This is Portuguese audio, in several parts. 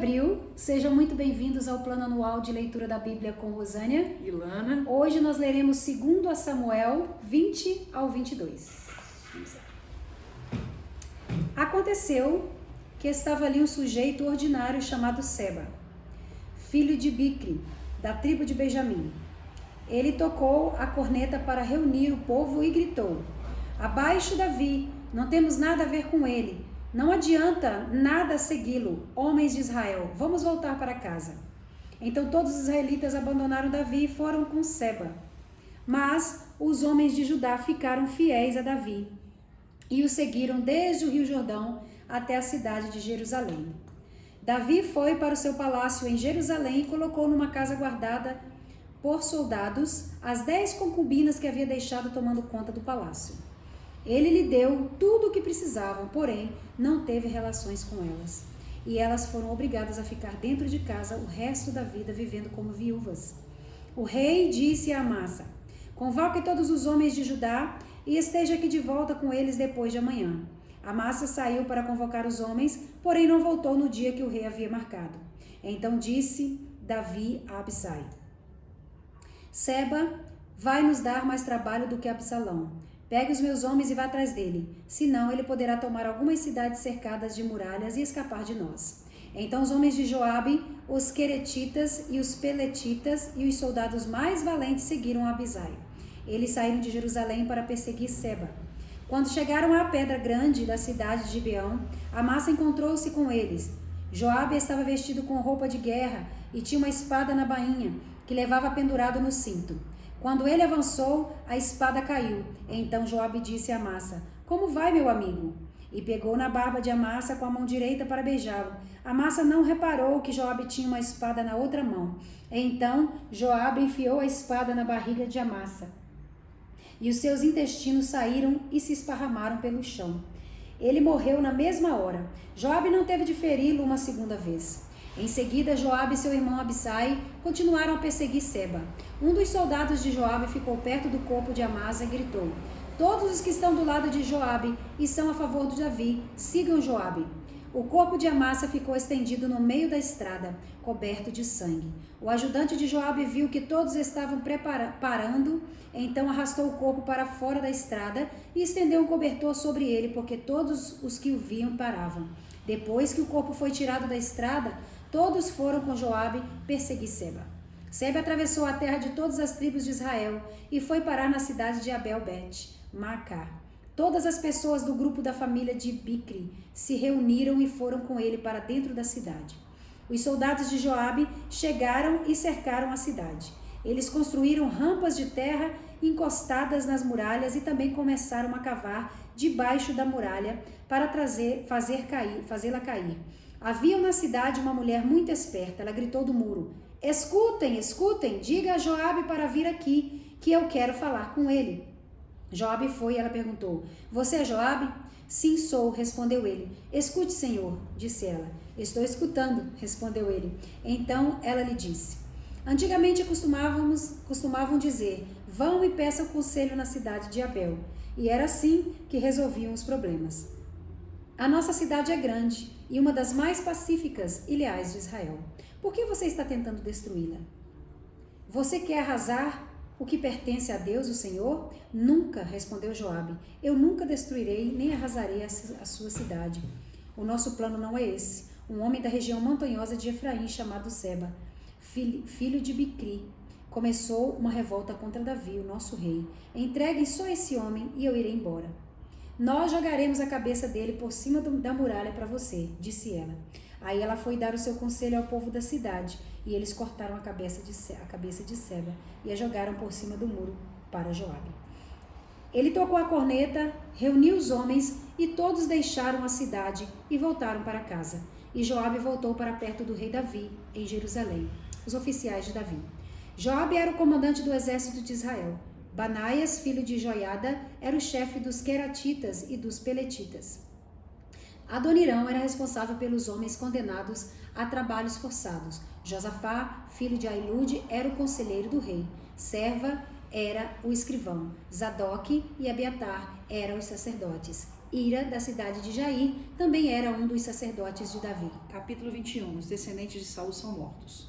abril, sejam muito bem-vindos ao plano anual de leitura da Bíblia com Rosânia e Lana. Hoje nós leremos 2 Samuel 20 ao 22. Vamos lá. Aconteceu que estava ali um sujeito ordinário chamado Seba, filho de Bicri, da tribo de Benjamim. Ele tocou a corneta para reunir o povo e gritou: "Abaixo Davi, não temos nada a ver com ele. Não adianta nada segui-lo, homens de Israel, vamos voltar para casa." Então todos os israelitas abandonaram Davi e foram com Seba. Mas os homens de Judá ficaram fiéis a Davi e o seguiram desde o rio Jordão até a cidade de Jerusalém. Davi foi para o seu palácio em Jerusalém e colocou numa casa guardada por soldados as 10 concubinas que havia deixado tomando conta do palácio. Ele lhe deu tudo o que precisavam, porém não teve relações com elas. E elas foram obrigadas a ficar dentro de casa o resto da vida, vivendo como viúvas. O rei disse a Amasa: "Convoque todos os homens de Judá e esteja aqui de volta com eles depois de amanhã." Amasa saiu para convocar os homens, porém não voltou no dia que o rei havia marcado. Então disse Davi a Abisai: "Seba vai nos dar mais trabalho do que Absalão. Pegue os meus homens e vá atrás dele, senão ele poderá tomar algumas cidades cercadas de muralhas e escapar de nós." Então os homens de Joabe, os queretitas e os peletitas e os soldados mais valentes seguiram Abisai. Eles saíram de Jerusalém para perseguir Seba. Quando chegaram à pedra grande da cidade de Gibeão, Amasa encontrou-se com eles. Joabe estava vestido com roupa de guerra e tinha uma espada na bainha, que levava pendurado no cinto. Quando ele avançou, a espada caiu. Então Joabe disse a Amasa: "Como vai, meu amigo?" E pegou na barba de Amasa com a mão direita para beijá-lo. Amasa não reparou que Joabe tinha uma espada na outra mão. Então Joabe enfiou a espada na barriga de Amasa, e os seus intestinos saíram e se esparramaram pelo chão. Ele morreu na mesma hora. Joabe não teve de feri-lo uma segunda vez. Em seguida, Joabe e seu irmão Abisai continuaram a perseguir Seba. Um dos soldados de Joabe ficou perto do corpo de Amasa e gritou: "Todos os que estão do lado de Joabe e são a favor de Davi, sigam Joabe." O corpo de Amasa ficou estendido no meio da estrada, coberto de sangue. O ajudante de Joabe viu que todos estavam parando, então arrastou o corpo para fora da estrada e estendeu um cobertor sobre ele, porque todos os que o viam paravam. Depois que o corpo foi tirado da estrada, todos foram com Joabe perseguir Seba. Seba atravessou a terra de todas as tribos de Israel e foi parar na cidade de Abel-Bet-Maacá. Todas as pessoas do grupo da família de Bicri se reuniram e foram com ele para dentro da cidade. Os soldados de Joabe chegaram e cercaram a cidade. Eles construíram rampas de terra encostadas nas muralhas e também começaram a cavar debaixo da muralha para fazê-la cair. Havia na cidade uma mulher muito esperta. Ela gritou do muro: Escutem, escutem, diga a Joabe para vir aqui, que eu quero falar com ele." Joabe foi e ela perguntou: "Você é Joabe?" "Sim, sou", respondeu ele. "Escute, senhor", disse ela. "Estou escutando", respondeu ele. Então ela lhe disse: "Antigamente costumavam dizer: vão e peçam conselho na cidade de Abel." E era assim que resolviam os problemas. "A nossa cidade é grande e uma das mais pacíficas e leais de Israel. Por que você está tentando destruí-la? Você quer arrasar o que pertence a Deus, o Senhor?" "Nunca", respondeu Joabe. "Eu nunca destruirei nem arrasarei a sua cidade. O nosso plano não é esse." Um homem da região montanhosa de Efraim, chamado Seba, filho de Bicri, começou uma revolta contra Davi, o nosso rei. "Entreguem só esse homem e eu irei embora. Nós jogaremos a cabeça dele por cima da muralha para você", disse ela. Aí ela foi dar o seu conselho ao povo da cidade, e eles cortaram a cabeça de Seba e a jogaram por cima do muro para Joabe. Ele tocou a corneta, reuniu os homens e todos deixaram a cidade e voltaram para casa. E Joabe voltou para perto do rei Davi, em Jerusalém. Os oficiais de Davi. Joabe era o comandante do exército de Israel. Banaias, filho de Joiada, era o chefe dos queratitas e dos peletitas. Adonirão era responsável pelos homens condenados a trabalhos forçados. Josafá, filho de Ailude, era o conselheiro do rei. Serva era o escrivão. Zadok e Abiatar eram os sacerdotes. Ira, da cidade de Jair, também era um dos sacerdotes de Davi. Capítulo 21. Os descendentes de Saul são mortos.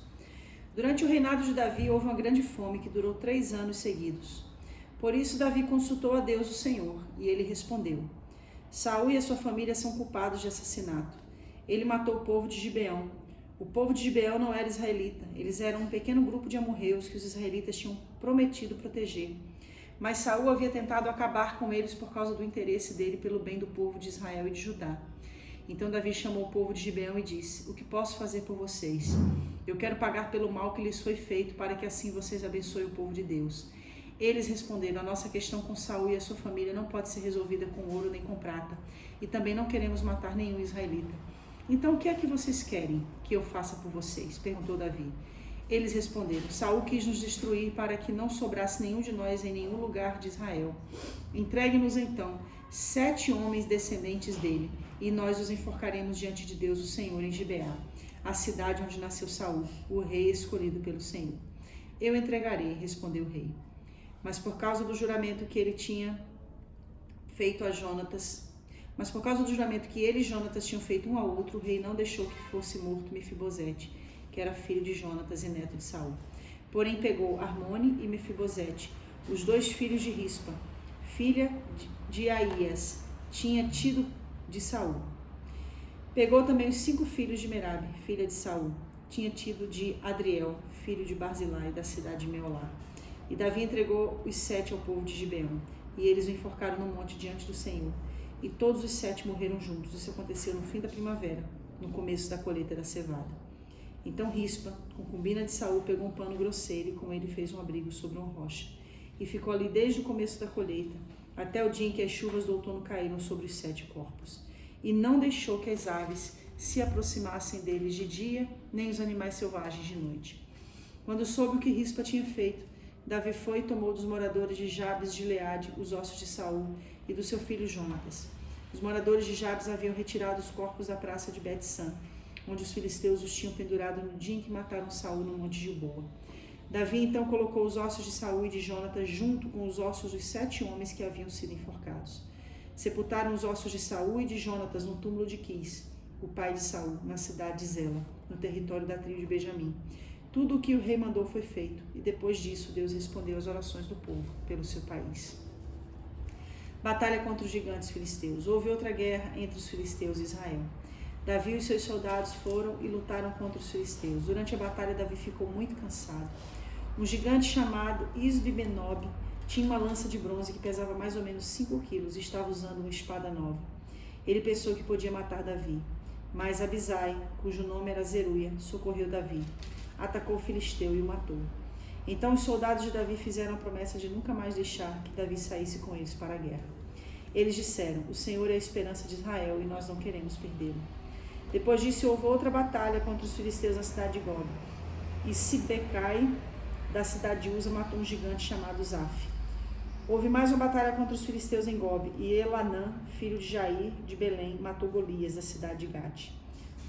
Durante o reinado de Davi houve uma grande fome que durou 3 anos seguidos. Por isso Davi consultou a Deus o Senhor, e ele respondeu: Saul e a sua família são culpados de assassinato. Ele matou o povo de Gibeão. O povo de Gibeão não era israelita. Eles eram um pequeno grupo de amorreus que os israelitas tinham prometido proteger. Mas Saul havia tentado acabar com eles por causa do interesse dele pelo bem do povo de Israel e de Judá. Então Davi chamou o povo de Gibeão e disse: O que posso fazer por vocês? Eu quero pagar pelo mal que lhes foi feito, para que assim vocês abençoem o povo de Deus. Eles responderam: A nossa questão com Saul e a sua família não pode ser resolvida com ouro nem com prata, e também não queremos matar nenhum israelita. Então o que é que vocês querem que eu faça por vocês? Perguntou Davi. Eles responderam: Saul quis nos destruir para que não sobrasse nenhum de nós em nenhum lugar de Israel. Entregue-nos então 7 homens descendentes dele, e nós os enforcaremos diante de Deus o Senhor em Gibeá, a cidade onde nasceu Saul, o rei escolhido pelo Senhor. Eu entregarei, respondeu o rei. Mas por causa do juramento que ele tinha feito a Jonatas, e Jonatas tinham feito um ao outro, o rei não deixou que fosse morto Mefibosete, que era filho de Jonatas e neto de Saul. Porém pegou Armone e Mefibosete, os 2 filhos de Rispa, filha de Aías, tinha tido de Saul. Pegou também os 5 filhos de Merabe, filha de Saul, tinha tido de Adriel, filho de Barzilai, da cidade de Meolá. E Davi entregou os 7 ao povo de Gibeão, e eles o enforcaram no monte diante do Senhor. E todos os 7 morreram juntos. Isso aconteceu no fim da primavera, no começo da colheita da cevada. Então Rispa, concubina de Saul, pegou um pano grosseiro e com ele fez um abrigo sobre uma rocha. E ficou ali desde o começo da colheita, até o dia em que as chuvas do outono caíram sobre os 7 corpos. E não deixou que as aves se aproximassem deles de dia, nem os animais selvagens de noite. Quando soube o que Rispa tinha feito, Davi foi e tomou dos moradores de Jabes de Gileade os ossos de Saul e do seu filho Jonatas. Os moradores de Jabes haviam retirado os corpos da praça de Bet-San, onde os filisteus os tinham pendurado no dia em que mataram Saul no monte Gilboa. Davi então colocou os ossos de Saul e de Jonatas junto com os ossos dos 7 homens que haviam sido enforcados. Sepultaram os ossos de Saul e de Jonatas no túmulo de Quis, o pai de Saul, na cidade de Zela, no território da tribo de Benjamim. Tudo o que o rei mandou foi feito, e depois disso Deus respondeu às orações do povo pelo seu país. Batalha contra os gigantes filisteus. Houve outra guerra entre os filisteus e Israel. Davi e os seus soldados foram e lutaram contra os filisteus. Durante a batalha, Davi ficou muito cansado. Um gigante chamado Isbi-Benob tinha uma lança de bronze que pesava mais ou menos 5 quilos e estava usando uma espada nova. Ele pensou que podia matar Davi, mas Abisai, cujo nome era Zeruia, socorreu Davi. Atacou o filisteu e o matou. Então os soldados de Davi fizeram a promessa de nunca mais deixar que Davi saísse com eles para a guerra. Eles disseram: O Senhor é a esperança de Israel e nós não queremos perdê-lo. Depois disso houve outra batalha contra os filisteus na cidade de Gob. E Sibecai, da cidade de Uza, matou um gigante chamado Zaf. Houve mais uma batalha contra os filisteus em Gob, e Elanã, filho de Jair, de Belém, matou Golias, da cidade de Gate.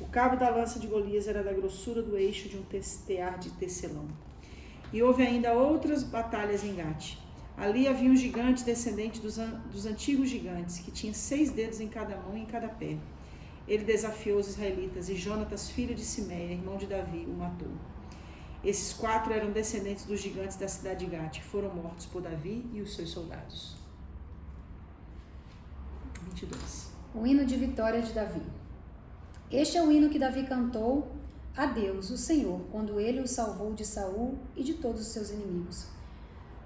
O cabo da lança de Golias era da grossura do eixo de um tear de tecelão. E houve ainda outras batalhas em Gate. Ali havia um gigante descendente dos antigos gigantes, que tinha 6 dedos em cada mão e em cada pé. Ele desafiou os israelitas, e Jonatas, filho de Simeia, irmão de Davi, o matou. Esses 4 eram descendentes dos gigantes da cidade de Gate, foram mortos por Davi e os seus soldados. 22. O hino de vitória de Davi. Este é o hino que Davi cantou a Deus, o Senhor, quando ele o salvou de Saul e de todos os seus inimigos.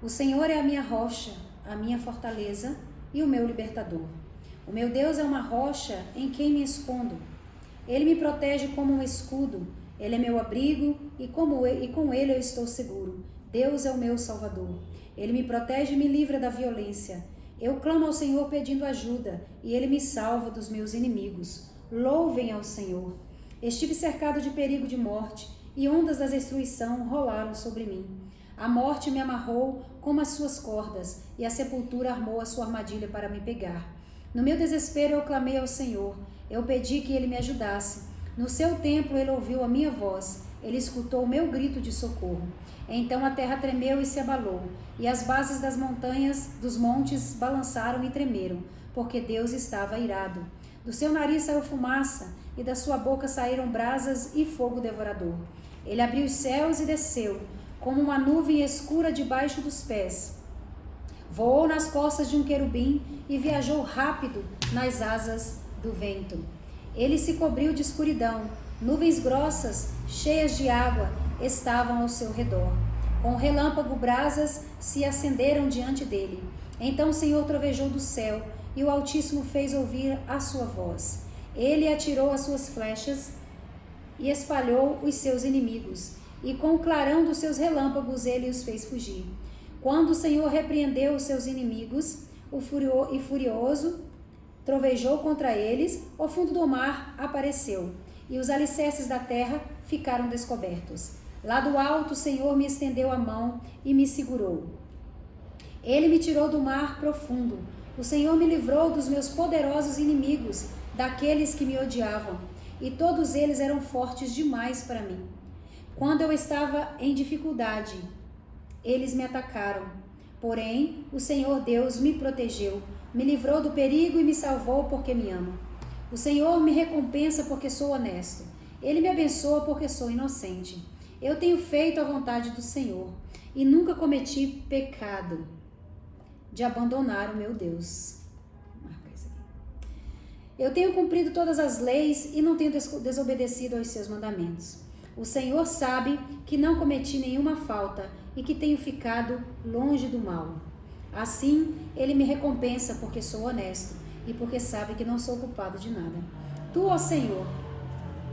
O Senhor é a minha rocha, a minha fortaleza e o meu libertador. O meu Deus é uma rocha em quem me escondo. Ele me protege como um escudo. Ele é meu abrigo e com ele eu estou seguro. Deus é o meu salvador. Ele me protege e me livra da violência. Eu clamo ao Senhor pedindo ajuda e ele me salva dos meus inimigos. Louvem ao Senhor. Estive cercado de perigo de morte e ondas da destruição rolaram sobre mim. A morte me amarrou como as suas cordas e a sepultura armou a sua armadilha para me pegar. No meu desespero eu clamei ao Senhor. Eu pedi que ele me ajudasse. No seu templo ele ouviu a minha voz. Ele escutou o meu grito de socorro. Então a terra tremeu e se abalou, e as bases das montanhas, dos montes, balançaram e tremeram, porque Deus estava irado. Do seu nariz saiu fumaça, e da sua boca saíram brasas e fogo devorador. Ele abriu os céus e desceu, como uma nuvem escura debaixo dos pés. Voou nas costas de um querubim e viajou rápido nas asas do vento. Ele se cobriu de escuridão, nuvens grossas, cheias de água, estavam ao seu redor. Com o relâmpago, brasas se acenderam diante dele. Então o Senhor trovejou do céu, e o Altíssimo fez ouvir a sua voz. Ele atirou as suas flechas e espalhou os seus inimigos, e com o clarão dos seus relâmpagos ele os fez fugir. Quando o Senhor repreendeu os seus inimigos, e furioso trovejou contra eles, o fundo do mar apareceu, e os alicerces da terra ficaram descobertos. Lá do alto o Senhor me estendeu a mão e me segurou. Ele me tirou do mar profundo. O Senhor me livrou dos meus poderosos inimigos, daqueles que me odiavam, e todos eles eram fortes demais para mim. Quando eu estava em dificuldade, eles me atacaram. Porém, o Senhor Deus me protegeu, me livrou do perigo e me salvou porque me ama. O Senhor me recompensa porque sou honesto. Ele me abençoa porque sou inocente. Eu tenho feito a vontade do Senhor e nunca cometi pecado de abandonar o meu Deus. Marca isso aqui. Eu tenho cumprido todas as leis e não tenho desobedecido aos seus mandamentos. O Senhor sabe que não cometi nenhuma falta e que tenho ficado longe do mal. Assim, Ele me recompensa porque sou honesto e porque sabe que não sou culpado de nada. Tu, ó Senhor,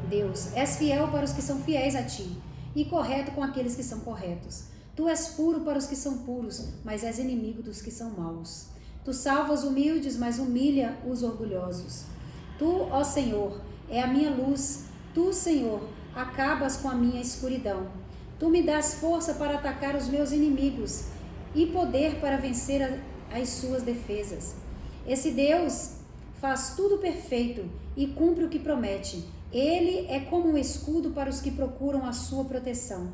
Deus, és fiel para os que são fiéis a Ti e correto com aqueles que são corretos. Tu és puro para os que são puros, mas és inimigo dos que são maus. Tu salvas os humildes, mas humilha os orgulhosos. Tu, ó Senhor, é a minha luz. Tu, Senhor, acabas com a minha escuridão. Tu me dás força para atacar os meus inimigos e poder para vencer as suas defesas. Esse Deus faz tudo perfeito e cumpre o que promete. Ele é como um escudo para os que procuram a sua proteção.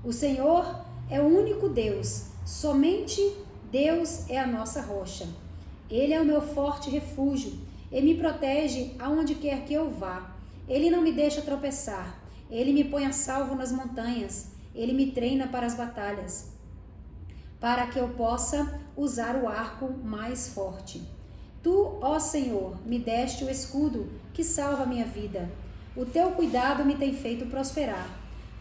O Senhor é o único Deus, somente Deus é a nossa rocha. Ele é o meu forte refúgio e me protege aonde quer que eu vá. Ele não me deixa tropeçar. Ele me põe a salvo nas montanhas. Ele me treina para as batalhas, para que eu possa usar o arco mais forte. Tu, ó Senhor, me deste o escudo que salva a minha vida. O teu cuidado me tem feito prosperar.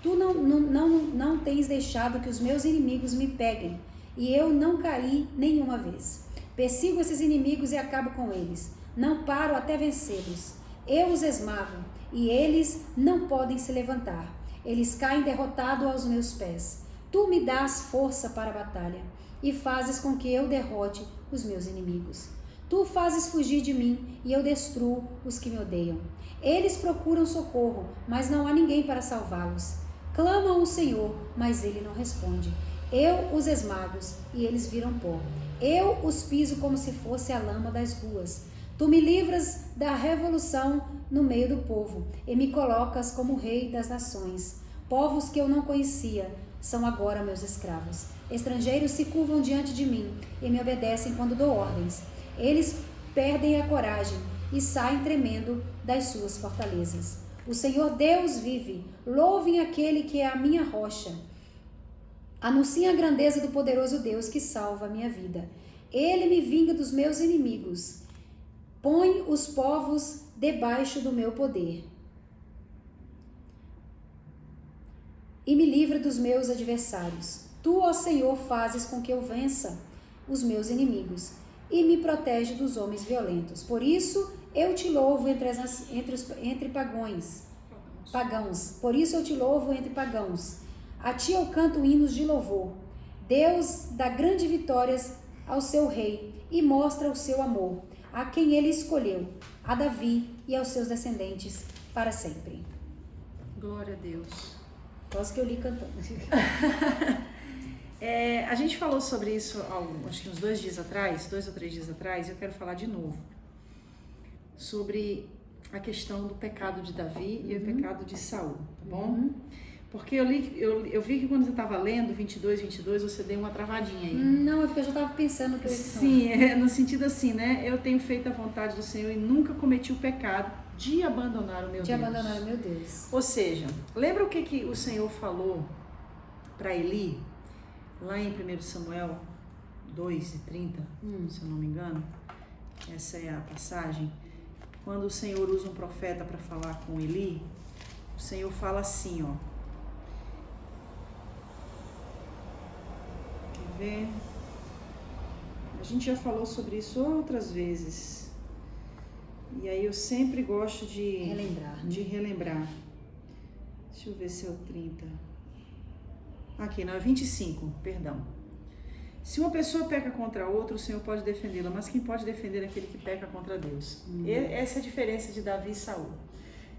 Tu não tens deixado que os meus inimigos me peguem, e eu não caí nenhuma vez. Persigo esses inimigos e acabo com eles. Não paro até vencê-los. Eu os esmago, e eles não podem se levantar. Eles caem derrotados aos meus pés. Tu me dás força para a batalha, e fazes com que eu derrote os meus inimigos. Tu fazes fugir de mim, e eu destruo os que me odeiam. Eles procuram socorro, mas não há ninguém para salvá-los. Clamam ao Senhor, mas Ele não responde. Eu os esmago, e eles viram pó. Eu os piso como se fosse a lama das ruas. Tu me livras da revolução no meio do povo, e me colocas como rei das nações. Povos que eu não conhecia são agora meus escravos. Estrangeiros se curvam diante de mim e me obedecem quando dou ordens. Eles perdem a coragem e saem tremendo das suas fortalezas. O Senhor Deus vive. Louvem aquele que é a minha rocha. Anunciem a grandeza do poderoso Deus que salva a minha vida. Ele me vinga dos meus inimigos. Põe os povos debaixo do meu poder e me livra dos meus adversários. Tu, ó Senhor, fazes com que eu vença os meus inimigos e me protege dos homens violentos. Por isso eu te louvo entre pagãos. Por isso eu te louvo entre pagãos. A ti eu canto hinos de louvor. Deus dá grandes vitórias ao seu rei e mostra o seu amor a quem ele escolheu, a Davi e aos seus descendentes para sempre. Glória a Deus. Quase que eu li cantando. A gente falou sobre isso acho que uns 2 ou 3 dias atrás, e eu quero falar de novo sobre a questão do pecado de Davi e o pecado de Saul, tá bom? Porque eu vi que quando você estava lendo 22, você deu uma travadinha aí. Não, é porque eu já estava pensando que eu ia falar. Sim, no sentido assim, né? Eu tenho feito a vontade do Senhor e nunca cometi o pecado de abandonar o meu Deus. De abandonar o meu Deus. Ou seja, lembra o que o Senhor falou para Eli, lá em 1 Samuel 2:30, se eu não me engano? Essa é a passagem. Quando o Senhor usa um profeta para falar com Eli, o Senhor fala assim, ó. Quer ver? A gente já falou sobre isso outras vezes. E aí eu sempre gosto de relembrar. Deixa eu ver se é o 30. Aqui, não, é 25, perdão. Se uma pessoa peca contra outra, o Senhor pode defendê-la, mas quem pode defender é aquele que peca contra Deus. Essa é a diferença de Davi e Saul.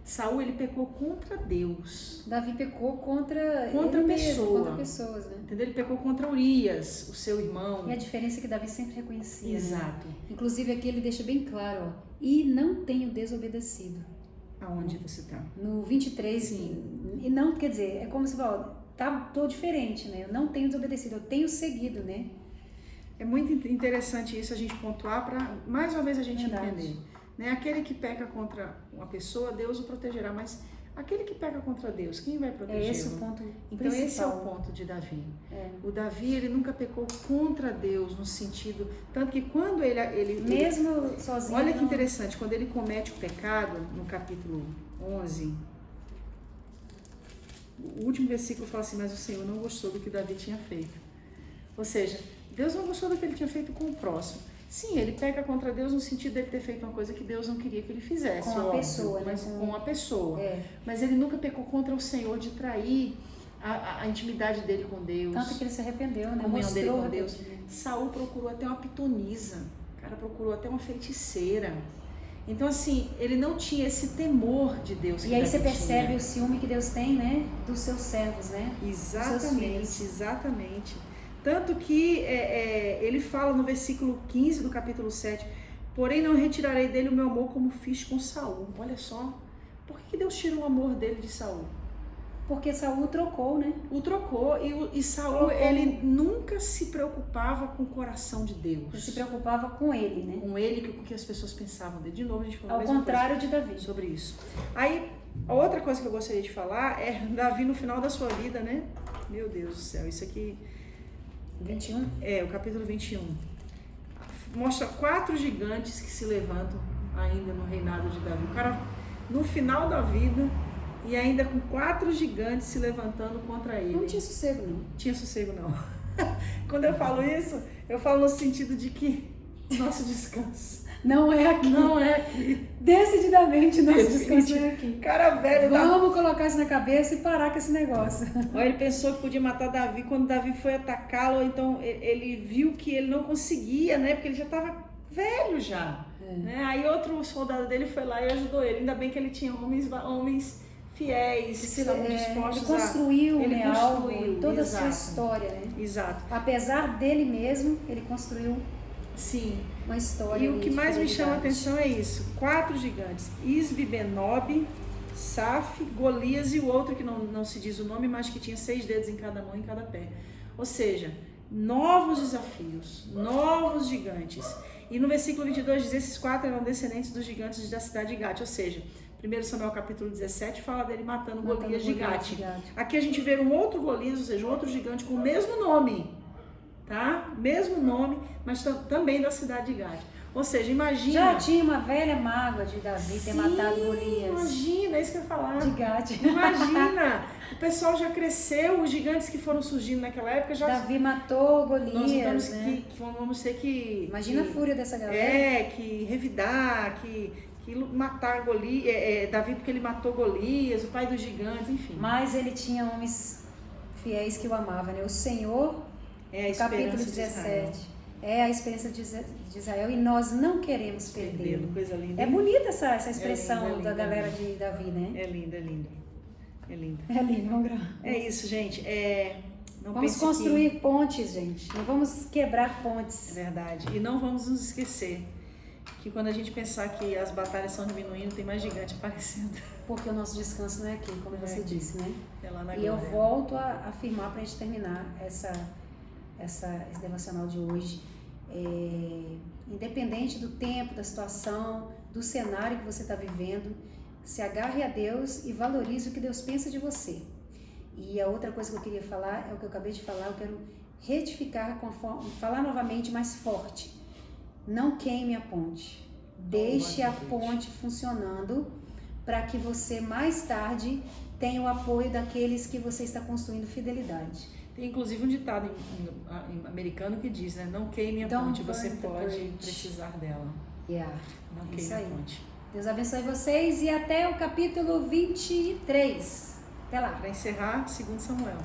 Saul, ele pecou contra Deus. Davi pecou contra pessoa. mesmo, contra pessoas, né? Entendeu? Ele pecou contra Urias, o seu irmão. E a diferença é que Davi sempre reconhecia. Exato. Né? Inclusive aqui ele deixa bem claro, ó. E não tenho desobedecido. Aonde você está? No 23. Sim. E não, quer dizer, é como se falou, tô diferente, né? Eu não tenho desobedecido, eu tenho seguido, né? É muito interessante isso a gente pontuar para mais uma vez a gente Verdade. entender. Né? Aquele que peca contra uma pessoa, Deus o protegerá, mas aquele que peca contra Deus, quem vai protegê-lo? É esse o ponto Então principal. esse é o ponto de Davi. É. O Davi, ele nunca pecou contra Deus no sentido, tanto que quando ele mesmo sozinho. Olha que interessante, quando ele comete o pecado, no capítulo 11, o último versículo fala assim, mas o Senhor não gostou do que Davi tinha feito. Ou seja, Deus não gostou do que ele tinha feito com o próximo. Sim, ele peca contra Deus no sentido de ele ter feito uma coisa que Deus não queria que ele fizesse. Com a pessoa, mas né? Com a pessoa. É. Mas ele nunca pecou contra o Senhor de trair a intimidade dele com Deus. Tanto que ele se arrependeu, né? A comunhão dele com Mostrou, Deus. Saul procurou até uma pitonisa. O cara procurou até uma feiticeira. Então, assim, ele não tinha esse temor de Deus. E aí você percebe o ciúme que Deus tem, né? Dos seus servos, né? Exatamente, exatamente. Tanto que ele fala no versículo 15 do capítulo 7, porém não retirarei dele o meu amor como fiz com Saul. Olha só, por que Deus tirou o amor dele de Saul? Porque Saul trocou, né? O trocou e Saul, ele nunca se preocupava com o coração de Deus. Ele se preocupava com ele, né? Com ele, com o que as pessoas pensavam dele. De novo, a gente falou ao contrário de Davi. Sobre isso. Aí, a outra coisa que eu gostaria de falar é Davi no final da sua vida, né? Meu Deus do céu, isso aqui... 21? O capítulo 21. Mostra 4 gigantes que se levantam ainda no reinado de Davi. O cara, no final da vida, e ainda com 4 gigantes se levantando contra ele. Não tinha sossego, não. Tinha sossego, não. Quando eu falo isso, eu falo no sentido de que nosso descanso não é aqui. Não é aqui. Decididamente, nosso descanso é aqui. Cara velho. Vamos colocar isso na cabeça e parar com esse negócio. Olha, ele pensou que podia matar Davi. Quando Davi foi atacá-lo, então ele viu que ele não conseguia, né? Porque ele já estava velho já. Né? Aí outro soldado dele foi lá e ajudou ele. Ainda bem que ele tinha homens fiéis, que estavam dispostos ele construiu, ele construiu toda exato, a sua história, né? Exato. Apesar dele mesmo, ele construiu uma história. E o que mais me chama a atenção é isso. 4 gigantes. Isbi-Benob, Saf, Golias e o outro que não se diz o nome, mas que tinha 6 dedos em cada mão e em cada pé. Ou seja, novos desafios, novos gigantes. E no versículo 22 diz, esses 4 eram descendentes dos gigantes da cidade de Gate. Ou seja, 1 Samuel capítulo 17 fala dele matando Golias de Gate. Aqui a gente vê um outro Golias, ou seja, um outro gigante com o mesmo nome. Tá? Mesmo nome, mas também da cidade de Gade. Ou seja, imagina... Já tinha uma velha mágoa de Davi ter matado Golias. Imagina, é isso que eu ia falar. De Gade. Imagina, o pessoal já cresceu, os gigantes que foram surgindo naquela época já... Davi matou Golias, nós né? vamos ter que... Imagina a fúria dessa galera. Que revidar, que matar Golias, Davi porque ele matou Golias, o pai dos gigantes, enfim. Mas ele tinha homens fiéis que o amavam, né? O Senhor... capítulo 17. É a esperança de Israel e nós não queremos perdê-lo. Coisa linda. É bonita essa expressão linda, da galera de Davi, né? É linda, é linda. É linda. É lindo, vamos gravar. É isso, gente. Vamos construir pontes, gente. Não vamos quebrar pontes. É verdade. E não vamos nos esquecer que quando a gente pensar que as batalhas estão diminuindo, tem mais gigante aparecendo. Porque o nosso descanso não é aqui, como Não é você aqui. disse, né? É lá na E eu glória. volto a afirmar para a gente terminar esse devocional de hoje. Independente do tempo, da situação, do cenário que você está vivendo, se agarre a Deus e valorize o que Deus pensa de você. E a outra coisa que eu queria falar é o que eu acabei de falar, eu quero retificar, falar novamente mais forte. Não queime a ponte. Deixe a ponte funcionando para que você mais tarde tenha o apoio daqueles que você está construindo fidelidade. Tem inclusive um ditado em americano que diz, né? Não queime a ponte, você pode precisar dela. Não queime a ponte. Deus abençoe vocês e até o capítulo 23. Até lá. Para encerrar, 2 Samuel.